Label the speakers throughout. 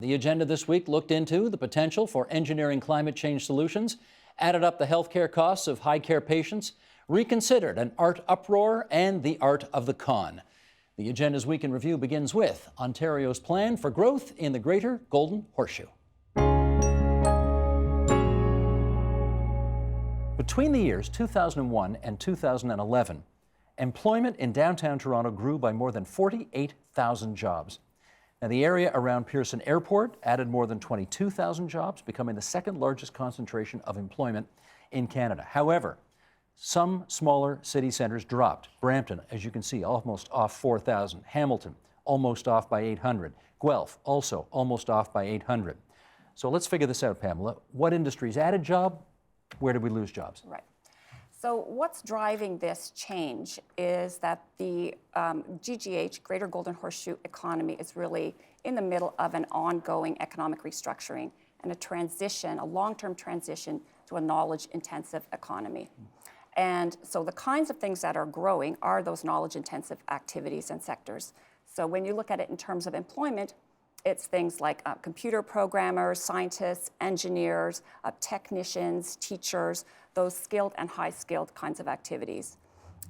Speaker 1: The agenda this week looked into the potential for engineering climate change solutions, added up the healthcare costs of high care patients, reconsidered an art uproar, and the art of the con. The agenda's Week in Review begins with Ontario's plan for growth in the Greater Golden Horseshoe. Between the years 2001 and 2011, employment in downtown Toronto grew by more than 48,000 jobs. Now, the area around Pearson Airport added more than 22,000 jobs, becoming the second largest concentration of employment in Canada. However, some smaller city centres dropped. Brampton, as you can see, almost off 4,000. Hamilton, almost off by 800. Guelph, also almost off by 800. So let's figure this out, Pamela. What industries added job? Where did we lose jobs?
Speaker 2: Right. So what's driving this change is that the GGH, Greater Golden Horseshoe economy, is really in the middle of an ongoing economic restructuring and a transition, a long-term transition to a knowledge-intensive economy. And so the kinds of things that are growing are those knowledge-intensive activities and sectors. So when you look at it in terms of employment, it's things like computer programmers, scientists, engineers, technicians, teachers, those skilled and high-skilled kinds of activities.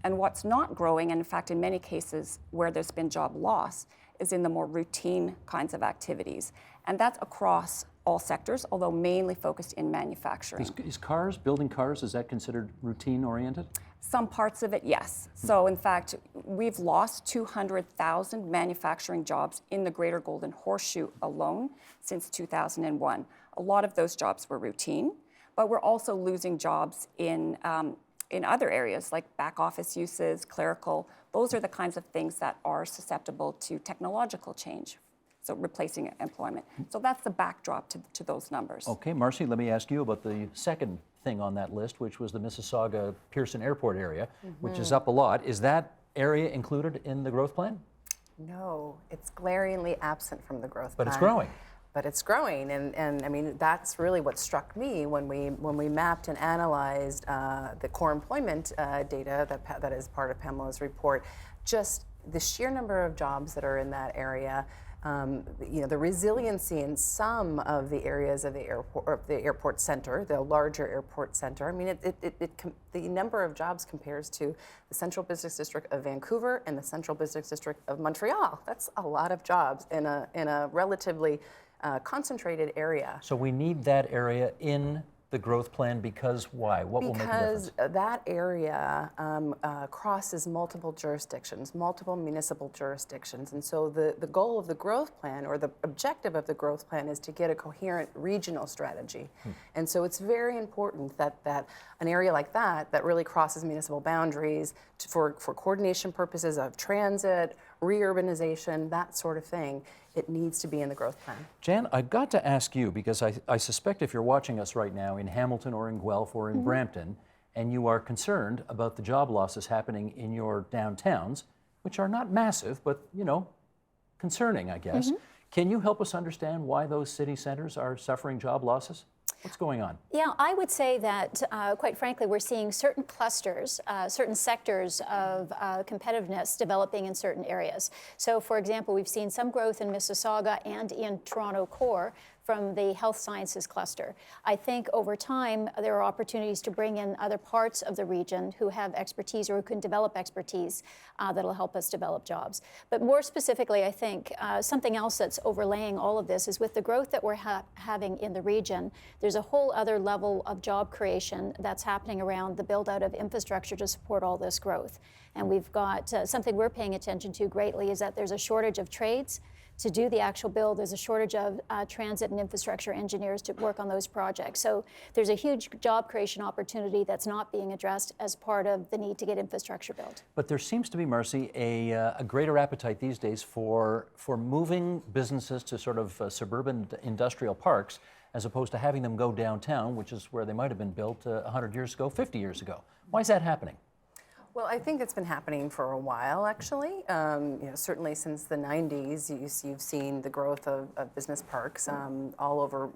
Speaker 2: And what's not growing, and in fact in many cases where there's been job loss, is in the more routine kinds of activities. And that's across all sectors, although mainly focused in manufacturing.
Speaker 1: Is cars, building cars, is that considered routine-oriented?
Speaker 2: Some parts of it, yes. So in fact, we've lost 200,000 manufacturing jobs in the Greater Golden Horseshoe alone since 2001. A lot of those jobs were routine, but we're also losing jobs in other areas like back office uses, clerical. Those are the kinds of things that are susceptible to technological change, so replacing employment. So that's the backdrop to those numbers.
Speaker 1: Okay, Marcy, let me ask you about the second thing on that list, which was the Mississauga Pearson Airport area, which is up a lot. Is that area included in the growth plan?
Speaker 3: No, it's glaringly absent from the growth plan.
Speaker 1: But it's growing.
Speaker 3: But it's growing, and I mean, that's really what struck me when we mapped and analyzed the core employment data that is part of Pamela's report. Just the sheer number of jobs that are in that area. The resiliency in some of the areas of the airport center, the larger airport center. I mean, the number of jobs compares to the Central Business District of Vancouver and the Central Business District of Montreal. That's a lot of jobs in a relatively concentrated area.
Speaker 1: So we need that area in the growth plan because why? What will make a difference?
Speaker 3: Because that area crosses multiple jurisdictions, multiple municipal jurisdictions. And so the goal of the growth plan, or the objective of the growth plan, is to get a coherent regional strategy. And so it's very important that an area like that really crosses municipal boundaries for coordination purposes of transit, reurbanization, that sort of thing, it needs to be in the growth plan.
Speaker 1: Jan, I've got to ask you, because I suspect if you're watching us right now in Hamilton or in Guelph or in Brampton, and you are concerned about the job losses happening in your downtowns, which are not massive, but, concerning, I guess. Can you help us understand why those city centers are suffering job losses? What's going on?
Speaker 4: Yeah, I would say that, quite frankly, we're seeing certain clusters, certain sectors of competitiveness developing in certain areas. So, for example, we've seen some growth in Mississauga and in Toronto core from the health sciences cluster. I think over time, there are opportunities to bring in other parts of the region who have expertise or who can develop expertise that'll help us develop jobs. But more specifically, I think something else that's overlaying all of this is with the growth that we're having in the region, there's a whole other level of job creation that's happening around the build out of infrastructure to support all this growth. And we've got something we're paying attention to greatly is that there's a shortage of trades to do the actual build. There's a shortage of transit and infrastructure engineers to work on those projects. So there's a huge job creation opportunity that's not being addressed as part of the need to get infrastructure built. But
Speaker 1: there seems to be, Marcy, a greater appetite these days for moving businesses to sort of suburban industrial parks as opposed to having them go downtown, which is where they might have been built 100 years ago, 50 years ago. Why is that happening?
Speaker 3: Well, I think it's been happening for a while, actually. Certainly since the 90s, you've seen the growth of business parks all over,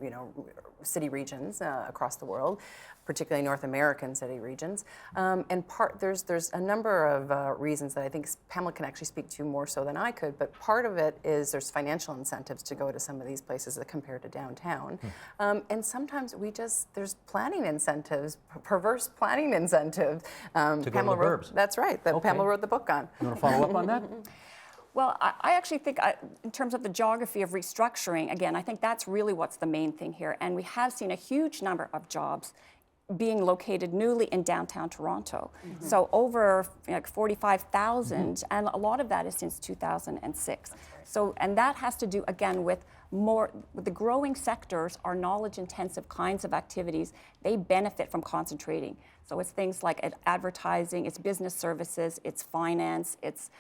Speaker 3: city regions across the world, particularly North American city regions. There's a number of reasons that I think Pamela can actually speak to more so than I could, but part of it is there's financial incentives to go to some of these places compared to downtown. And sometimes there's planning incentives, perverse planning incentives.
Speaker 1: To go to the burbs.
Speaker 3: That's right, that
Speaker 1: Okay.
Speaker 3: Pamela wrote the book on.
Speaker 1: You want to follow up on that?
Speaker 2: Well, I actually think in terms of the geography of restructuring, again, I think that's really what's the main thing here. And we have seen a huge number of jobs being located newly in downtown Toronto. So over 45,000, and a lot of that is since 2006. So, and that has to do, again, with the growing sectors are knowledge-intensive kinds of activities. They benefit from concentrating. So it's things like advertising, it's business services, it's finance, it's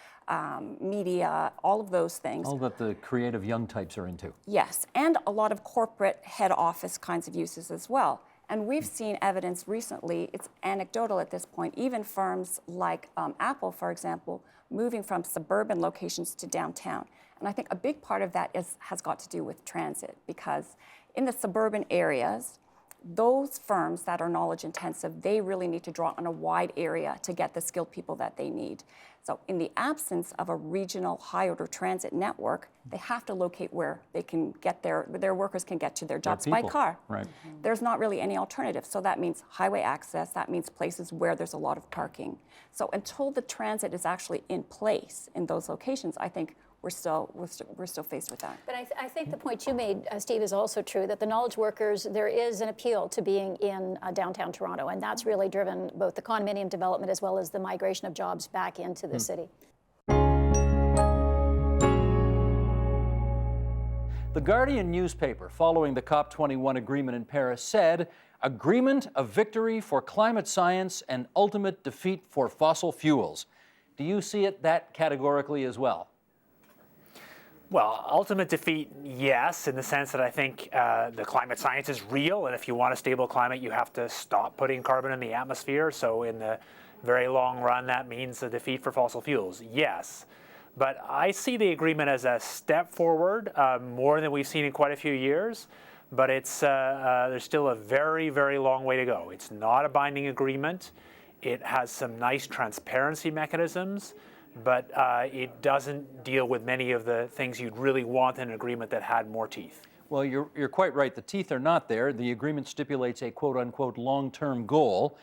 Speaker 2: media, all of those things.
Speaker 1: All that the creative young types are into.
Speaker 2: Yes, and a lot of corporate head office kinds of uses as well. And we've seen evidence recently, it's anecdotal at this point, even firms like Apple, for example, moving from suburban locations to downtown. And I think a big part of that has got to do with transit, because in the suburban areas, those firms that are knowledge intensive, they really need to draw on a wide area to get the skilled people that they need. So in the absence of a regional high order transit network, they have to locate where they can get their workers can get to their jobs by car.
Speaker 1: Right.
Speaker 2: There's not really any alternative. So that means highway access, that means places where there's a lot of parking. So until the transit is actually in place in those locations, I think we're still faced with that.
Speaker 4: But I think the point you made, Steve, is also true, that the knowledge workers, there is an appeal to being in downtown Toronto, and that's really driven both the condominium development as well as the migration of jobs back into the city.
Speaker 1: The Guardian newspaper, following the COP21 agreement in Paris, said, "Agreement of victory for climate science and ultimate defeat for fossil fuels." Do you see it that categorically as well?
Speaker 5: Well, ultimate defeat, yes, in the sense that I think the climate science is real, and if you want a stable climate, you have to stop putting carbon in the atmosphere. So in the very long run, that means a defeat for fossil fuels, yes. But I see the agreement as a step forward, more than we've seen in quite a few years. But there's still a very, very long way to go. It's not a binding agreement. It has some nice transparency mechanisms, but it doesn't deal with many of the things you'd really want in an agreement that had more teeth.
Speaker 1: Well, you're quite right. The teeth are not there. The agreement stipulates a quote-unquote long-term goal.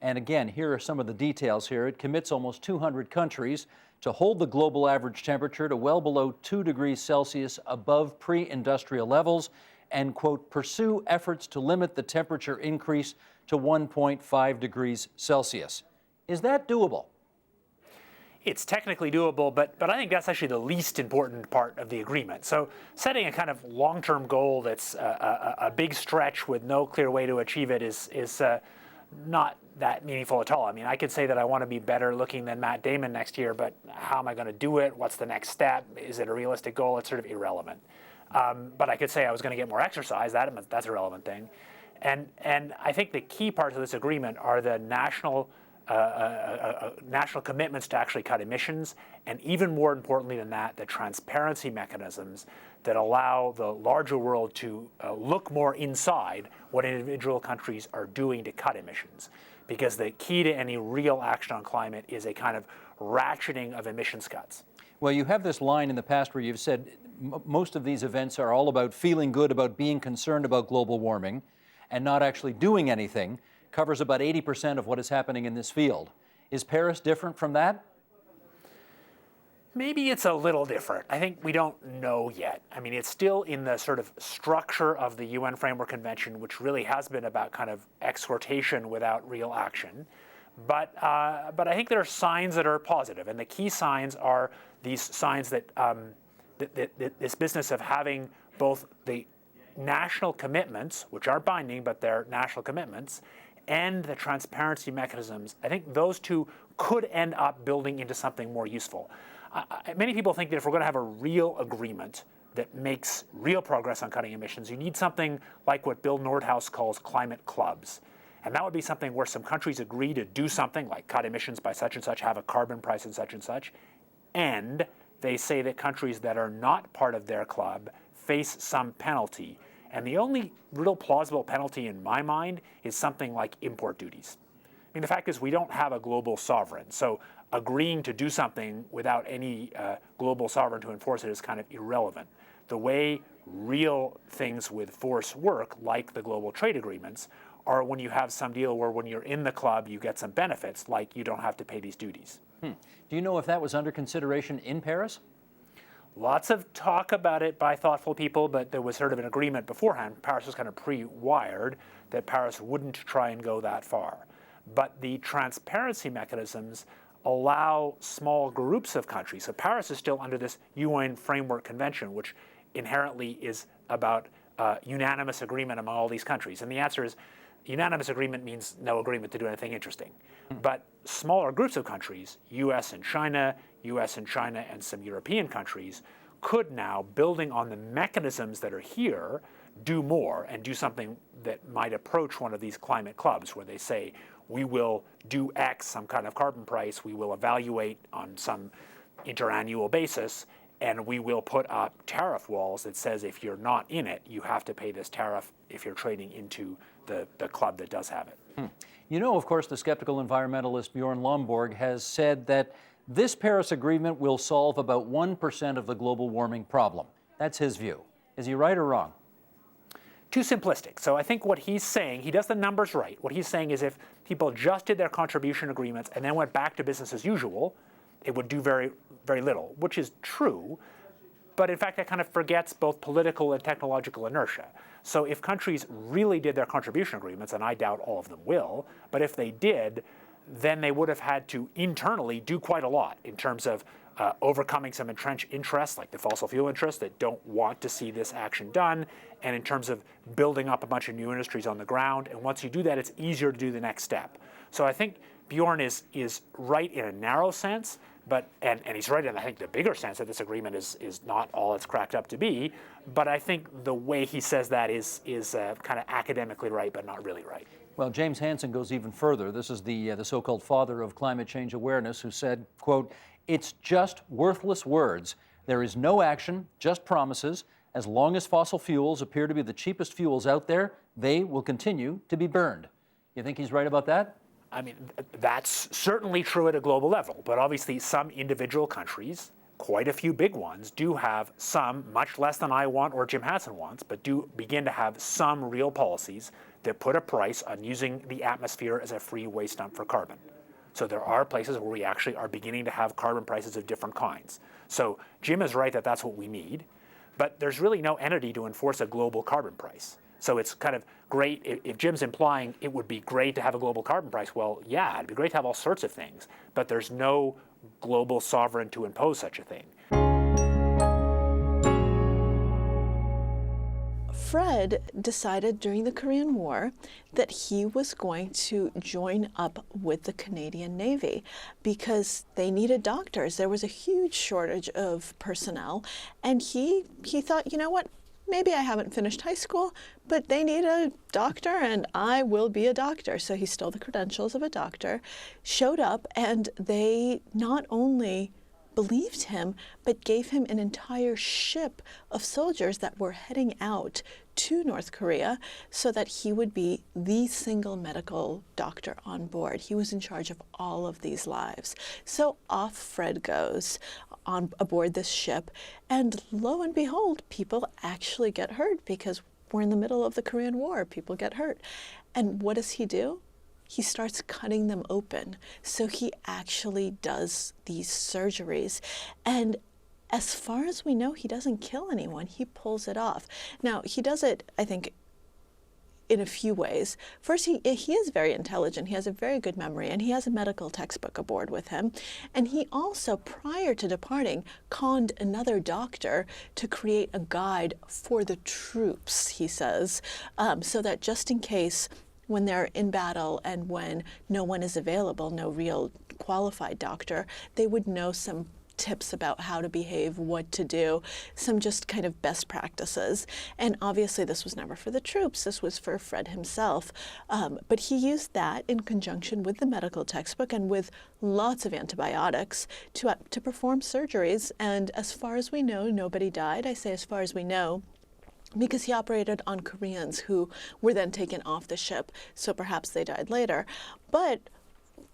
Speaker 1: And again, here are some of the details here. It commits almost 200 countries to hold the global average temperature to well below 2 degrees Celsius above pre-industrial levels and, quote, pursue efforts to limit the temperature increase to 1.5 degrees Celsius. Is that doable?
Speaker 5: It's technically doable, but I think that's actually the least important part of the agreement. So setting a kind of long-term goal that's a big stretch with no clear way to achieve it is not that meaningful at all. I mean, I could say that I want to be better looking than Matt Damon next year, but how am I going to do it? What's the next step? Is it a realistic goal? It's sort of irrelevant. But I could say I was going to get more exercise. That's a relevant thing. And I think the key parts of this agreement are the national commitments to actually cut emissions, and even more importantly than that, the transparency mechanisms that allow the larger world to look more inside what individual countries are doing to cut emissions. Because the key to any real action on climate is a kind of ratcheting of emissions cuts.
Speaker 1: Well, you have this line in the past where you've said most of these events are all about feeling good about being concerned about global warming and not actually doing anything. Covers about 80% of what is happening in this field. Is Paris different from that?
Speaker 5: Maybe it's a little different. I think we don't know yet. I mean, it's still in the sort of structure of the UN Framework Convention, which really has been about kind of exhortation without real action. But I think there are signs that are positive, and the key signs are these signs that this business of having both the national commitments, which are binding, but they're national commitments, and the transparency mechanisms. I think those two could end up building into something more useful. Many people think that if we're going to have a real agreement that makes real progress on cutting emissions, you need something like what Bill Nordhaus calls climate clubs. And that would be something where some countries agree to do something like cut emissions by such and such, have a carbon price and such, and they say that countries that are not part of their club face some penalty. And the only real plausible penalty in my mind is something like import duties. I mean, the fact is we don't have a global sovereign, so agreeing to do something without any global sovereign to enforce it is kind of irrelevant. The way real things with force work, like the global trade agreements, are when you have some deal where when you're in the club you get some benefits, like you don't have to pay these duties.
Speaker 1: Do you know if that was under consideration in Paris?
Speaker 5: Lots of talk about it by thoughtful people, but there was sort of an agreement beforehand. Paris was kind of pre-wired that Paris wouldn't try and go that far. But the transparency mechanisms allow small groups of countries. So Paris is still under this UN Framework Convention, which inherently is about unanimous agreement among all these countries. And the answer is unanimous agreement means no agreement to do anything interesting. But smaller groups of countries, US and China and some European countries, could now, building on the mechanisms that are here, do more and do something that might approach one of these climate clubs where they say, we will do X, some kind of carbon price, we will evaluate on some interannual basis, and we will put up tariff walls that says if you're not in it, you have to pay this tariff if you're trading into the club that does have it.
Speaker 1: You know, of course, the skeptical environmentalist Bjorn Lomborg has said that this Paris Agreement will solve about 1% of the global warming problem. That's his view. Is he right or wrong?
Speaker 5: Too simplistic. So I think what he's saying, he does the numbers right. What he's saying is if people just did their contribution agreements and then went back to business as usual, it would do very, very little, which is true. But in fact, that kind of forgets both political and technological inertia. So if countries really did their contribution agreements, and I doubt all of them will, but if they did, then they would have had to internally do quite a lot in terms of overcoming some entrenched interests, like the fossil fuel interests that don't want to see this action done, and in terms of building up a bunch of new industries on the ground. And once you do that, it's easier to do the next step. So I think Bjorn is right in a narrow sense, but and he's right in, I think, the bigger sense that this agreement is not all it's cracked up to be. But I think the way he says that is kind of academically right, but not really right.
Speaker 1: Well, James Hansen goes even further. This is the so-called father of climate change awareness, who said, quote, "It's just worthless words. There is no action, just promises. As long as fossil fuels appear to be the cheapest fuels out there, they will continue to be burned." You think he's right about that?
Speaker 5: I mean, that's certainly true at a global level, but obviously some individual countries, quite a few big ones, do have some, much less than I want or Jim Hansen wants, but do begin to have some real policies that put a price on using the atmosphere as a free waste dump for carbon. So there are places where we actually are beginning to have carbon prices of different kinds. So Jim is right that that's what we need, but there's really no entity to enforce a global carbon price. So it's kind of great, if Jim's implying it would be great to have a global carbon price, well, yeah, it'd be great to have all sorts of things, but there's no global sovereign to impose such a thing.
Speaker 6: Fred decided during the Korean War that he was going to join up with the Canadian Navy because they needed doctors. There was a huge shortage of personnel, and he thought, you know what? Maybe I haven't finished high school, but they need a doctor and I will be a doctor. So he stole the credentials of a doctor, showed up, and they not only believed him, but gave him an entire ship of soldiers that were heading out to North Korea so that he would be the single medical doctor on board. He was in charge of all of these lives. So off Fred goes on aboard this ship, and lo and behold, people actually get hurt because we're in the middle of the Korean War. People get hurt. And what does he do? He starts cutting them open. So he actually does these surgeries. And as far as we know, he doesn't kill anyone. He pulls it off. Now, he does it, I think, in a few ways. First, he is very intelligent. He has a very good memory, and he has a medical textbook aboard with him. And he also, prior to departing, conned another doctor to create a guide for the troops, he says, so that just in case when they're in battle and when no one is available, no real qualified doctor, they would know some tips about how to behave, what to do, some just kind of best practices. And obviously this was never for the troops, this was for Fred himself. But he used that in conjunction with the medical textbook and with lots of antibiotics to perform surgeries. And as far as we know, nobody died. I say as far as we know, because he operated on Koreans who were then taken off the ship, so perhaps they died later. But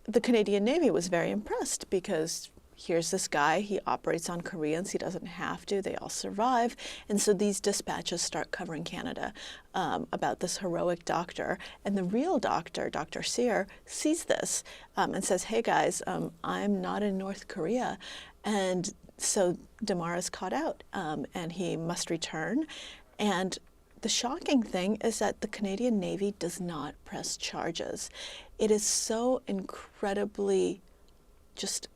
Speaker 6: the Canadian Navy was very impressed because here's this guy, he operates on Koreans, he doesn't have to, they all survive. And so these dispatches start covering Canada about this heroic doctor. And the real doctor, Dr. Sear, sees this and says, hey guys, I'm not in North Korea. And so Damara is caught out and he must return. And the shocking thing is that the Canadian Navy does not press charges. It is so incredibly just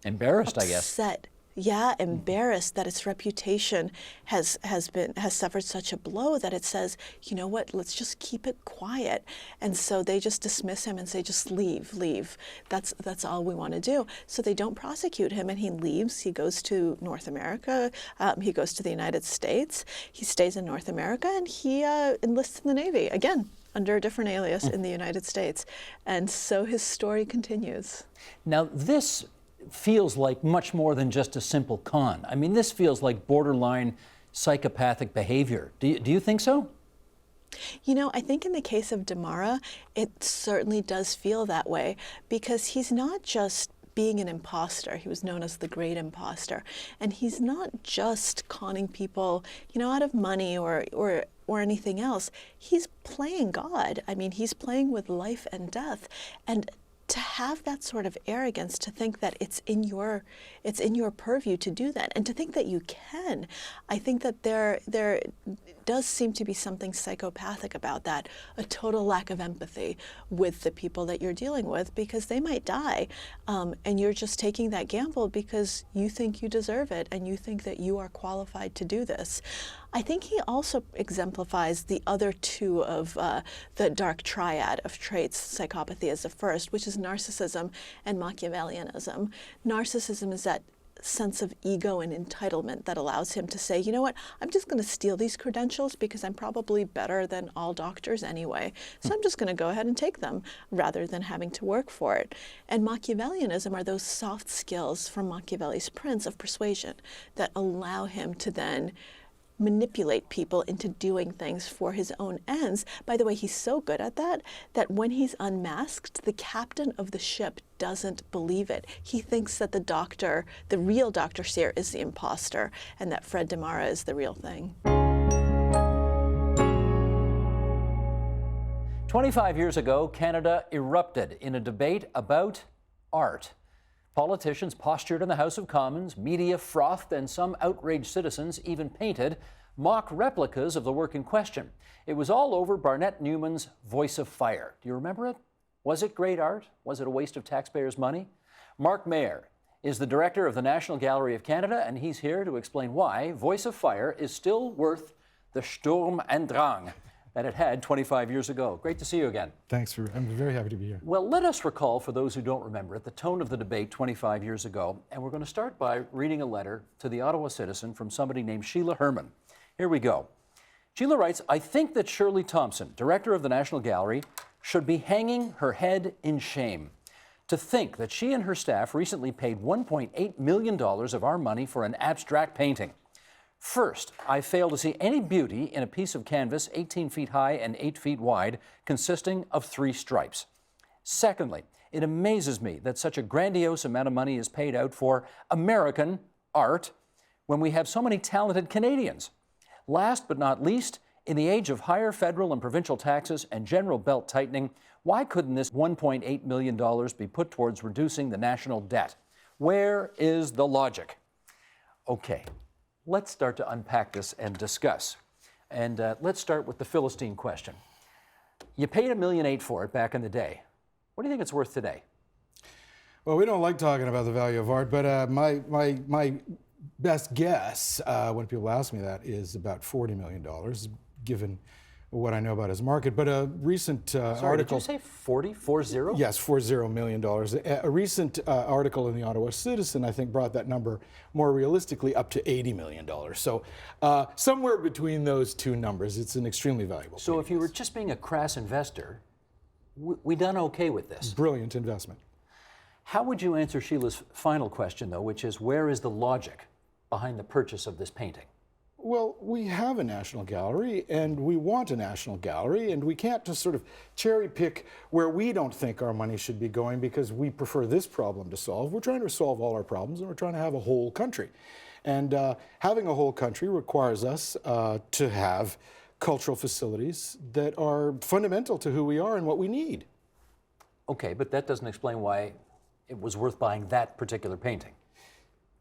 Speaker 1: embarrassed,
Speaker 6: upset.
Speaker 1: I guess.
Speaker 6: Yeah, embarrassed that its reputation has suffered such a blow that it says, you know what, let's just keep it quiet. And so they just dismiss him and say, just leave. That's all we want to do. So they don't prosecute him, and he leaves. He goes to North America. He goes to the United States. He stays in North America, and he enlists in the Navy again under a different alias in the United States. And so his story continues.
Speaker 1: Now this feels like much more than just a simple con. I mean, this feels like borderline psychopathic behavior. Do you think so?
Speaker 6: You know, I think in the case of Damara, it certainly does feel that way, because he's not just being an imposter. He was known as the great imposter. And he's not just conning people, you know, out of money or anything else. He's playing God. I mean, he's playing with life and death. And to have that sort of arrogance, to think that it's in your purview to do that, and to think that you can, I think that there does seem to be something psychopathic about that, a total lack of empathy with the people that you're dealing with, because they might die, and you're just taking that gamble because you think you deserve it and you think that you are qualified to do this. I think he also exemplifies the other two of the dark triad of traits. Psychopathy is the first, which is narcissism and Machiavellianism. Narcissism is that sense of ego and entitlement that allows him to say, you know what, I'm just going to steal these credentials because I'm probably better than all doctors anyway. So I'm just going to go ahead and take them rather than having to work for it. And Machiavellianism are those soft skills from Machiavelli's Prince of persuasion that allow him to then manipulate people into doing things for his own ends. By the way, he's so good at that that when he's unmasked, the captain of the ship doesn't believe it. He thinks that the real Dr. Sear, is the imposter, and that Fred Damara is the real thing.
Speaker 1: 25 years ago, Canada erupted in a debate about art. Politicians postured in the House of Commons, media frothed, and some outraged citizens even painted mock replicas of the work in question. It was all over Barnett Newman's Voice of Fire. Do you remember it? Was it great art? Was it a waste of taxpayers' money? Mark Mayer is the director of the National Gallery of Canada, and he's here to explain why Voice of Fire is still worth the Sturm und Drang that it had 25 years ago. Great to see you again.
Speaker 7: Thanks. I'm very happy to be here.
Speaker 1: Well, let us recall, for those who don't remember it, the tone of the debate 25 years ago. And we're going to start by reading a letter to the Ottawa Citizen from somebody named Sheila Herman. Here we go. Sheila writes, I think that Shirley Thompson, director of the National Gallery, should be hanging her head in shame. To think that she and her staff recently paid $1.8 million of our money for an abstract painting. First, I fail to see any beauty in a piece of canvas 18 feet high and 8 feet wide, consisting of 3 stripes. Secondly, it amazes me that such a grandiose amount of money is paid out for American art when we have so many talented Canadians. Last but not least, in the age of higher federal and provincial taxes and general belt tightening, why couldn't this $1.8 million be put towards reducing the national debt? Where is the logic? Okay. Let's start to unpack this and discuss. And let's start with the Philistine question. You paid $1.8 million for it back in the day. What do you think it's worth today?
Speaker 7: Well, we don't like talking about the value of art, but my best guess when people ask me that is about $40 million, given what I know about his market. But a recent
Speaker 1: Sorry,
Speaker 7: article.
Speaker 1: did you say 40?
Speaker 7: Yes, $40 million. A recent article in the Ottawa Citizen, I think, brought that number more realistically up to $80 million. So somewhere between those two numbers, it's an extremely valuable
Speaker 1: So
Speaker 7: painting.
Speaker 1: if you were just being a crass investor, we done okay with this.
Speaker 7: Brilliant investment.
Speaker 1: How would you answer Sheila's final question, though, which is where is the logic behind the purchase of this painting?
Speaker 7: Well, we have a National Gallery, and we want a National Gallery, and we can't just sort of cherry pick where we don't think our money should be going because we prefer this problem to solve. We're trying to solve all our problems, and we're trying to have a whole country. And having a whole country requires us to have cultural facilities that are fundamental to who we are and what we need.
Speaker 1: Okay, but that doesn't explain why it was worth buying that particular painting.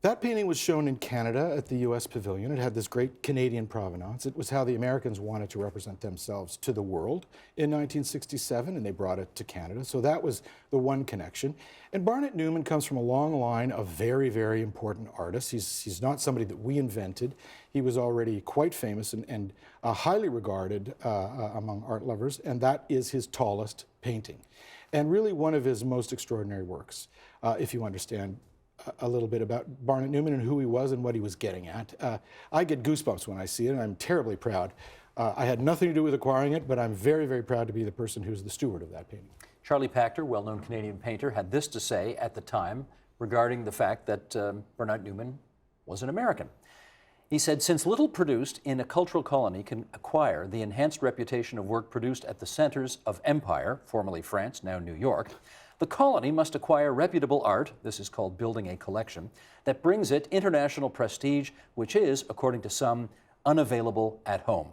Speaker 7: That painting was shown in Canada at the U.S. Pavilion. It had this great Canadian provenance. It was how the Americans wanted to represent themselves to the world in 1967, and they brought it to Canada. So that was the one connection. And Barnett Newman comes from a long line of very, very important artists. He's not somebody that we invented. He was already quite famous and highly regarded among art lovers, and that is his tallest painting. And really one of his most extraordinary works, if you understand a little bit about Barnett Newman and who he was and what he was getting at. I get goosebumps when I see it, and I'm terribly proud. I had nothing to do with acquiring it, but I'm very, very proud to be the person who's the steward of that painting.
Speaker 1: Charlie Pachter, well-known Canadian painter, had this to say at the time regarding the fact that Barnett Newman was an American. He said, since little produced in a cultural colony can acquire the enhanced reputation of work produced at the centers of empire, formerly France, now New York, the colony must acquire reputable art, this is called building a collection, that brings it international prestige, which is, according to some, unavailable at home.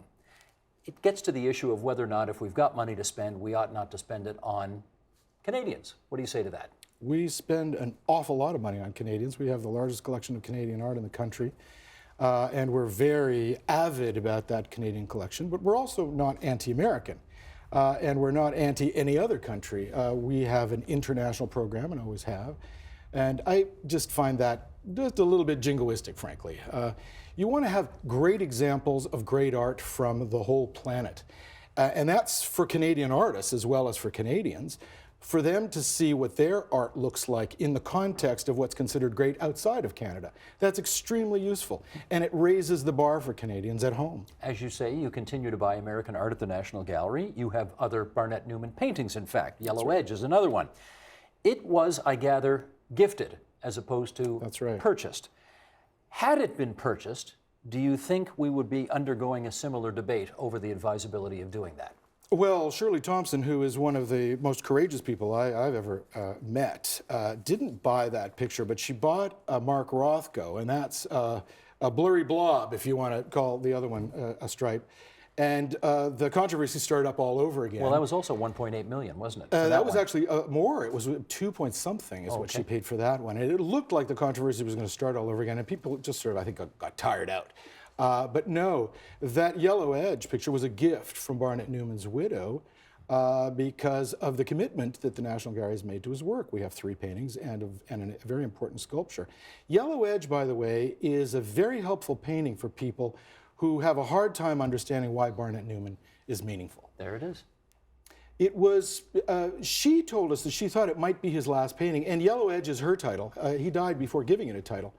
Speaker 1: It gets to the issue of whether or not if we've got money to spend, we ought not to spend it on Canadians. What do you say to that?
Speaker 7: We spend an awful lot of money on Canadians. We have the largest collection of Canadian art in the country. And we're very avid about that Canadian collection, but we're also not anti-American. And we're not anti any other country. We have an international program and always have. And I just find that just a little bit jingoistic, frankly. You want to have great examples of great art from the whole planet. And that's for Canadian artists as well as for Canadians, for them to see what their art looks like in the context of what's considered great outside of Canada. That's extremely useful, and it raises the bar for Canadians at home.
Speaker 1: As you say, you continue to buy American art at the National Gallery. You have other Barnett Newman paintings, in fact. Yellow Edge is another one. It was, I gather, gifted as opposed to purchased. Had it been purchased, do you think we would be undergoing a similar debate over the advisability of doing that?
Speaker 7: Well, Shirley Thompson, who is one of the most courageous people I've ever met, didn't buy that picture, but she bought a Mark Rothko, and that's a blurry blob, if you want to call the other one a stripe. And the controversy started up all over again.
Speaker 1: Well, that was also 1.8 million, wasn't it?
Speaker 7: That was actually more. It was 2 point something is what she paid for that one. And it looked like the controversy was going to start all over again, and people just sort of, I think, got tired out. But no, that Yellow Edge picture was a gift from Barnett Newman's widow because of the commitment that the National Gallery has made to his work. We have 3 paintings and a very important sculpture. Yellow Edge, by the way, is a very helpful painting for people who have a hard time understanding why Barnett Newman is meaningful.
Speaker 1: There it is.
Speaker 7: It was, she told us that she thought it might be his last painting, and Yellow Edge is her title. He died before giving it a title.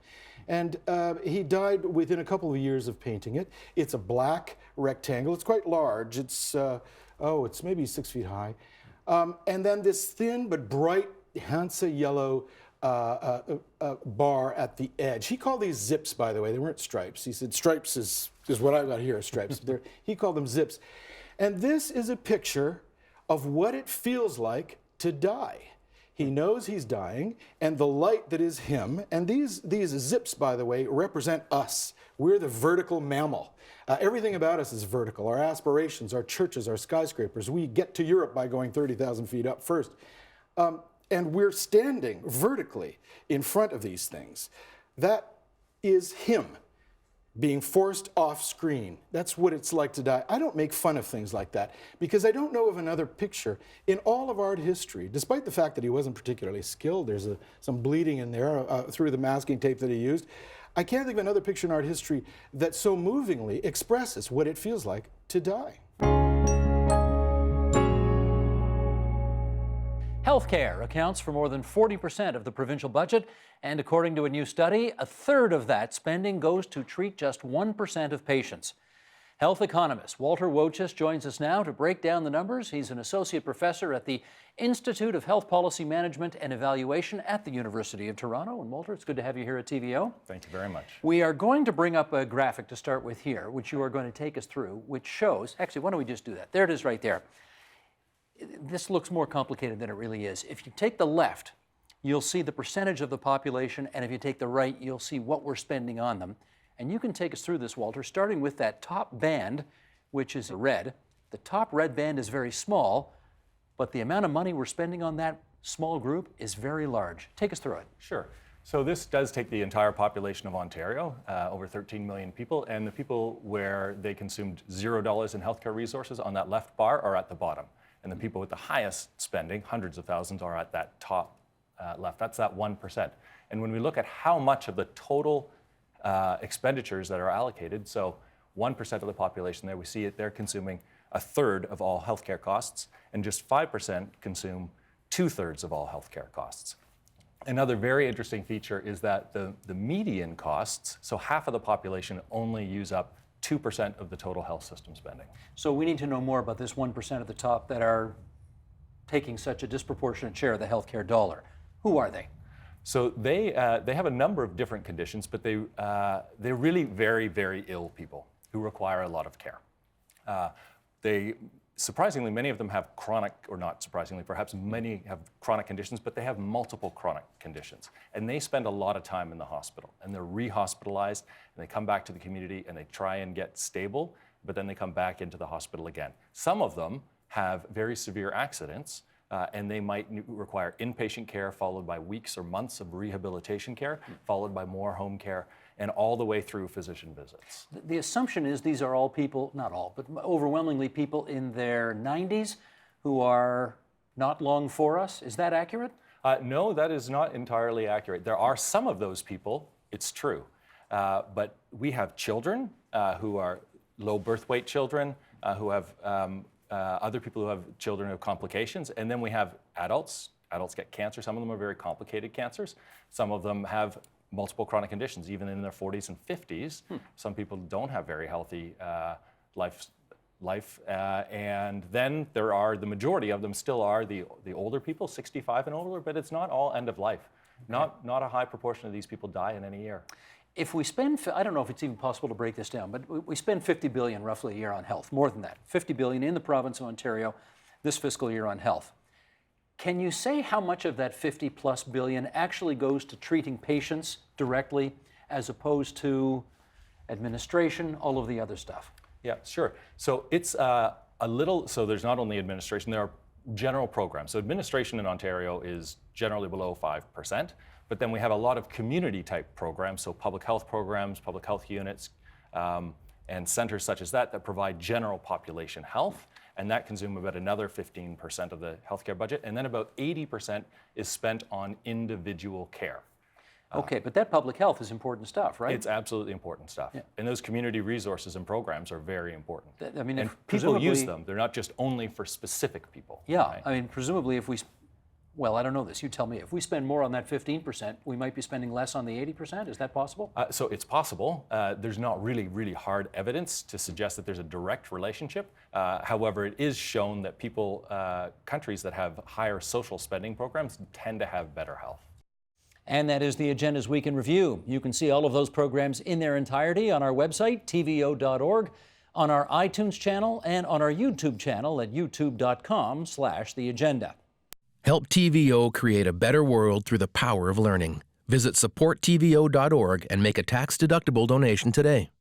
Speaker 7: And he died within a couple of years of painting it. It's a black rectangle. It's quite large. It's, it's maybe 6 feet high. And then this thin but bright Hansa yellow bar at the edge. He called these zips, by the way. They weren't stripes. He said stripes is what I've got here, stripes. He called them zips. And this is a picture of what it feels like to die. He knows he's dying, and the light that is him, and these zips, by the way, represent us. We're the vertical mammal. Everything about us is vertical. Our aspirations, our churches, our skyscrapers. We get to Europe by going 30,000 feet up first. And we're standing vertically in front of these things. That is him being forced off screen. That's what it's like to die. I don't make fun of things like that because I don't know of another picture in all of art history, despite the fact that he wasn't particularly skilled. There's some bleeding in there through the masking tape that he used. I can't think of another picture in art history that so movingly expresses what it feels like to die.
Speaker 1: Healthcare accounts for more than 40% of the provincial budget, and according to a new study, a third of that spending goes to treat just 1% of patients. Health economist Walter Wojcik joins us now to break down the numbers. He's an associate professor at the Institute of Health Policy Management and Evaluation at the University of Toronto. And Walter, it's good to have you here at TVO.
Speaker 8: Thank you very much.
Speaker 1: We are going to bring up a graphic to start with here, which you are going to take us through, which shows, actually, why don't we just do that? There it is right there. This looks more complicated than it really is. If you take the left, you'll see the percentage of the population, and if you take the right, you'll see what we're spending on them. And you can take us through this, Walter, starting with that top band, which is red. The top red band is very small, but the amount of money we're spending on that small group is very large. Take us through it.
Speaker 8: Sure. So this does take the entire population of Ontario, over 13 million people, and the people where they consumed $0 in healthcare resources on that left bar are at the bottom. And the people with the highest spending, hundreds of thousands, are at that top left. That's that 1%. And when we look at how much of the total expenditures that are allocated, so 1% of the population there, we see it, they're consuming a third of all healthcare costs, and just 5% consume 2/3 of all healthcare costs. Another very interesting feature is that the median costs, so half of the population only use up 2% of the total health system spending.
Speaker 1: So we need to know more about this 1% at the top that are taking such a disproportionate share of the healthcare dollar. Who are they?
Speaker 8: So they have a number of different conditions, but they're really very, very ill people who require a lot of care. Surprisingly, many of them have chronic, or not surprisingly, perhaps many have chronic conditions, but they have multiple chronic conditions. And they spend a lot of time in the hospital, and they're re-hospitalized, and they come back to the community, and they try and get stable, but then they come back into the hospital again. Some of them have very severe accidents, and they might require inpatient care, followed by weeks or months of rehabilitation care, followed by more home care, and all the way through physician visits.
Speaker 1: The assumption is these are all people, not all, but overwhelmingly people in their 90s who are not long for us. Is that accurate?
Speaker 8: No, that is not entirely accurate. There are some of those people, it's true, but we have children who are low birth weight children, who have other people who have children who have complications, and then we have adults. Adults get cancer. Some of them are very complicated cancers. Some of them have multiple chronic conditions, even in their 40s and 50s. Some people don't have very healthy life, and then there are, the majority of them still are the older people, 65 and older, but it's not all end of life. Okay. Not a high proportion of these people die in any year.
Speaker 1: If we spend, I don't know if it's even possible to break this down, but we spend $50 billion roughly a year on health, more than that, $50 billion in the province of Ontario this fiscal year on health. Can you say how much of that $50+ billion actually goes to treating patients directly as opposed to administration, all of the other stuff?
Speaker 8: Yeah, sure. So it's so there's not only administration, there are general programs. So administration in Ontario is generally below 5%, but then we have a lot of community type programs, so public health programs, public health units, and centers such as that provide general population health, and that consume about another 15% of the healthcare budget, and then about 80% is spent on individual care.
Speaker 1: Okay, but that public health is important stuff, right?
Speaker 8: It's absolutely important stuff. Yeah. And those community resources and programs are very important.
Speaker 1: I mean,
Speaker 8: and people use them. They're not just only for specific people.
Speaker 1: Yeah,
Speaker 8: right?
Speaker 1: I mean, presumably if we, well, I don't know this, you tell me. If we spend more on that 15%, we might be spending less on the 80%? Is that possible?
Speaker 8: So it's possible. There's not really hard evidence to suggest that there's a direct relationship. However, it is shown that countries that have higher social spending programs tend to have better health.
Speaker 1: And that is the Agenda's Week in Review. You can see all of those programs in their entirety on our website, tvo.org, on our iTunes channel, and on our YouTube channel at youtube.com/theagenda.
Speaker 9: Help TVO create a better world through the power of learning. Visit supporttvo.org and make a tax-deductible donation today.